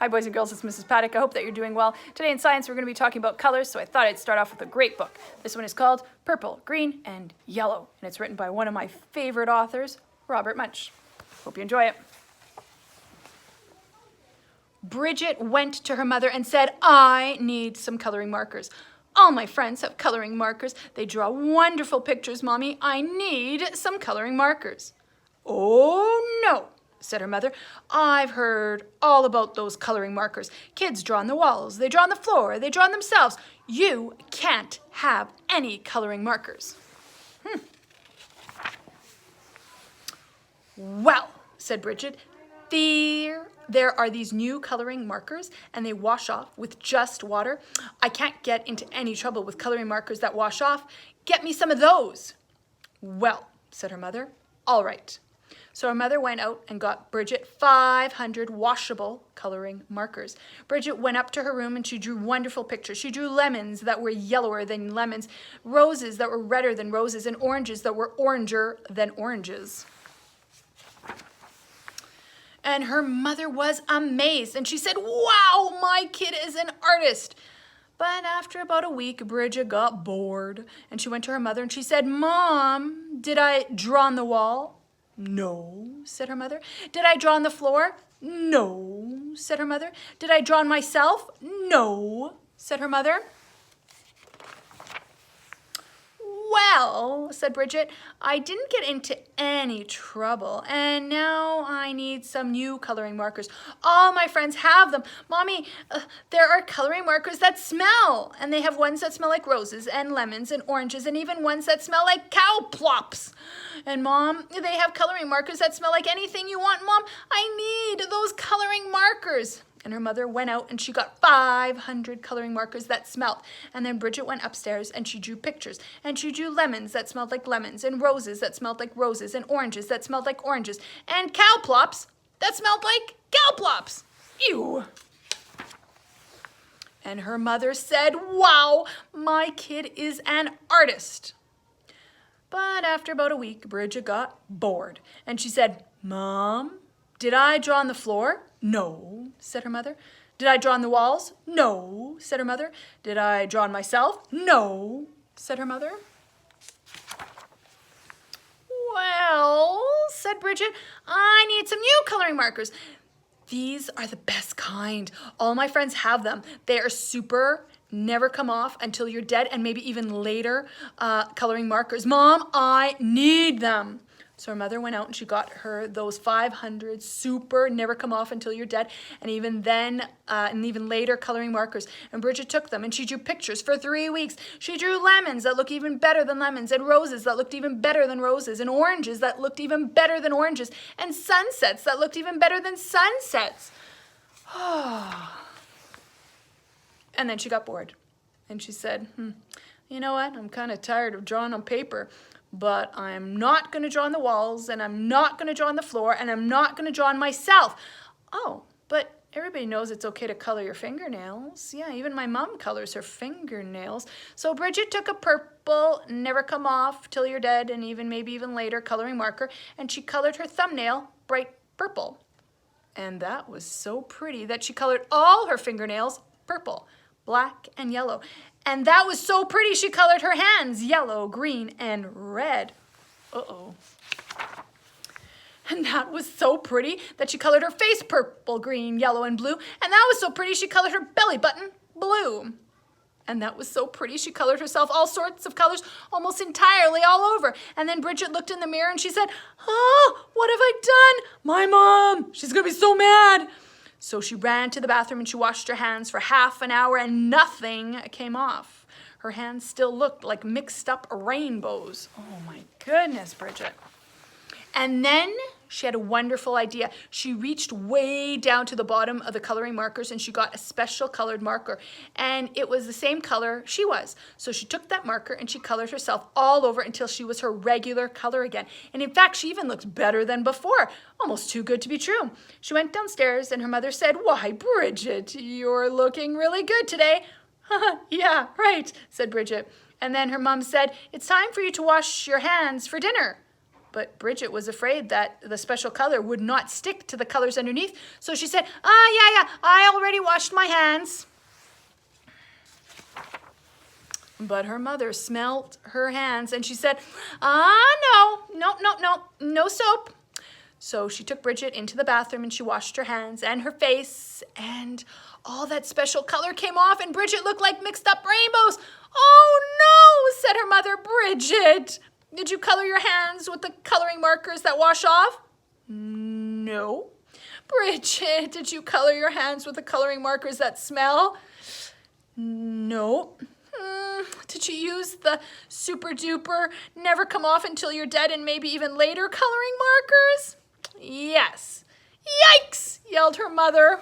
Hi boys and girls, it's Mrs. Paddock. I hope that you're doing well. Today in science we're going to be talking about colors, so I thought I'd start off with a great book. This one is called Purple, Green, and Yellow, and it's written by one of my favorite authors, Robert Munsch. Hope you enjoy it. Bridget went to her mother and said, "I need some coloring markers. All my friends have coloring markers. They draw wonderful pictures, Mommy. I need some coloring markers." "Oh, no," said her mother. "I've heard all about those coloring markers. Kids draw on the walls, they draw on the floor, they draw on themselves. You can't have any coloring markers." "Well," said Bridget, there are these new coloring markers and they wash off with just water. I can't get into any trouble with coloring markers that wash off. Get me some of those." "Well," said her mother, "all right." So her mother went out and got Bridget 500 washable coloring markers. Bridget went up to her room and she drew wonderful pictures. She drew lemons that were yellower than lemons, roses that were redder than roses, and oranges that were oranger than oranges. And her mother was amazed and she said, "Wow, my kid is an artist." But after about a week, Bridget got bored and she went to her mother and she said, "Mom, did I draw on the wall?" "No," said her mother. "Did I draw on the floor?" "No," said her mother. "Did I draw on myself?" "No," said her mother. "Well," said Bridget, "I didn't get into any trouble, and now I need some new coloring markers. All my friends have them. Mommy, there are coloring markers that smell, and they have ones that smell like roses and lemons and oranges, and even ones that smell like cow plops. And Mom, they have coloring markers that smell like anything you want. Mom, I need those coloring markers." And her mother went out and she got 500 coloring markers that smelled. And then Bridget went upstairs and she drew pictures. And she drew lemons that smelled like lemons, and roses that smelled like roses, and oranges that smelled like oranges, and cow plops that smelled like cow plops. Ew. And her mother said, "Wow, my kid is an artist." But after about a week, Bridget got bored. And she said, "Mom, did I draw on the floor?" "No," said her mother. "Did I draw on the walls?" "No," said her mother. "Did I draw on myself?" "No," said her mother. "Well," said Bridget, "I need some new coloring markers. These are the best kind. All my friends have them. They are super, never come off until you're dead, and maybe even later coloring markers. Mom, I need them." So her mother went out and she got her those 500 super, never come off until you're dead, and even then, and even later coloring markers. And Bridget took them and she drew pictures for 3 weeks. She drew lemons that looked even better than lemons, and roses that looked even better than roses, and oranges that looked even better than oranges, and sunsets that looked even better than sunsets. And then she got bored and she said, "You know what? I'm kind of tired of drawing on paper. But I'm not going to draw on the walls, and I'm not going to draw on the floor, and I'm not going to draw on myself." "Oh, but everybody knows it's okay to color your fingernails. Yeah, even my mom colors her fingernails." So Bridget took a purple, never come off till you're dead, and even maybe even later coloring marker, and she colored her thumbnail bright purple. And that was so pretty that she colored all her fingernails purple, black, and yellow. And that was so pretty she colored her hands yellow, green, and red. Uh-oh. And that was so pretty that she colored her face purple, green, yellow, and blue. And that was so pretty she colored her belly button blue. And that was so pretty she colored herself all sorts of colors almost entirely all over. And then Bridget looked in the mirror and she said, "Oh, what have I done? My mom, she's going to be so mad." So she ran to the bathroom and she washed her hands for half an hour and nothing came off. Her hands still looked like mixed up rainbows. Oh my goodness, Bridget. And then she had a wonderful idea. She reached way down to the bottom of the coloring markers and she got a special colored marker. And it was the same color she was. So she took that marker and she colored herself all over until she was her regular color again. And in fact, she even looked better than before. Almost too good to be true. She went downstairs and her mother said, "Why, Bridget, you're looking really good today." "Yeah, right," said Bridget. And then her mom said, "It's time for you to wash your hands for dinner." but Bridget was afraid that the special color would not stick to the colors underneath. So she said, yeah, I already washed my hands. But her mother smelled her hands and she said, no soap. So she took Bridget into the bathroom and she washed her hands and her face, and all that special color came off and Bridget looked like mixed up rainbows. Oh no, said her mother. Bridget, did you color your hands with the coloring markers that wash off? No. Bridget, did you color your hands with the coloring markers that smell? No. Did you use the super duper never come off until you're dead and maybe even later coloring markers? Yes. Yikes, yelled her mother.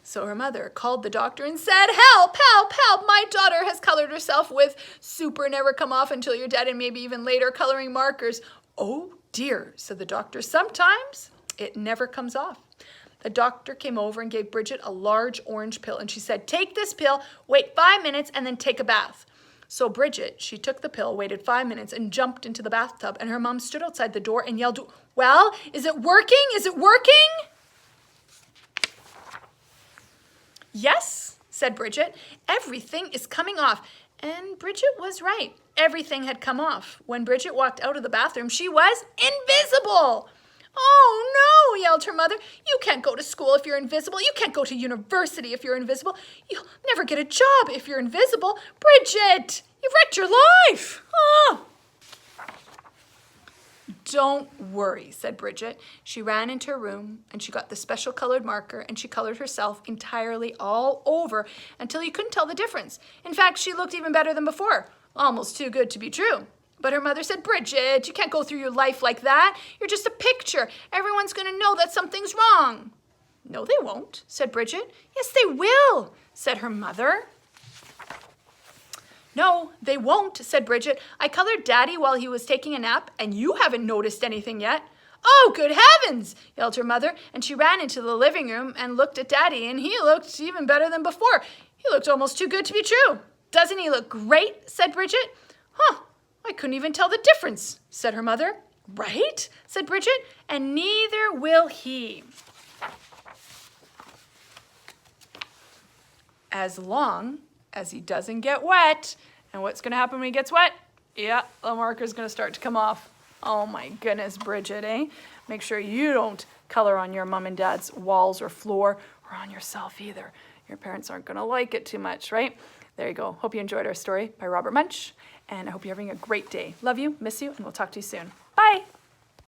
So her mother called the doctor and said, help, help, help, my daughter has colored herself with super never come off until you're dead and maybe even later coloring markers. Oh dear, said the doctor, sometimes it never comes off. The doctor came over and gave Bridget a large orange pill and she said, take this pill, wait 5 minutes and then take a bath. So Bridget, she took the pill, waited 5 minutes and jumped into the bathtub, and her mom stood outside the door and yelled, well, is it working? Is it working? Yes, said Bridget, everything is coming off. And Bridget was right. Everything had come off. When Bridget walked out of the bathroom, she was invisible. Oh no, yelled her mother. You can't go to school if you're invisible. You can't go to university if you're invisible. You'll never get a job if you're invisible. Bridget, you've wrecked your life. Oh. Don't worry, said Bridget. She ran into her room and she got the special colored marker and she colored herself entirely all over until you couldn't tell the difference. In fact, she looked even better than before. Almost too good to be true. But her mother said, Bridget, you can't go through your life like that. You're just a picture. Everyone's going to know that something's wrong. No, they won't, said Bridget. Yes, they will, said her mother. No, they won't, said Bridget. I colored Daddy while he was taking a nap, and you haven't noticed anything yet. Oh, good heavens, yelled her mother, and she ran into the living room and looked at Daddy, and he looked even better than before. He looked almost too good to be true. Doesn't he look great, said Bridget. Huh. I couldn't even tell the difference, said her mother. Right, said Bridget, and neither will he. As long as he doesn't get wet. And what's going to happen when he gets wet? Yeah, the marker's going to start to come off. Oh my goodness, Bridget, eh? Make sure you don't color on your mom and dad's walls or floor or on yourself either. Your parents aren't going to like it too much, right? There you go. Hope you enjoyed our story by Robert Munsch. And I hope you're having a great day. Love you, miss you, and we'll talk to you soon. Bye.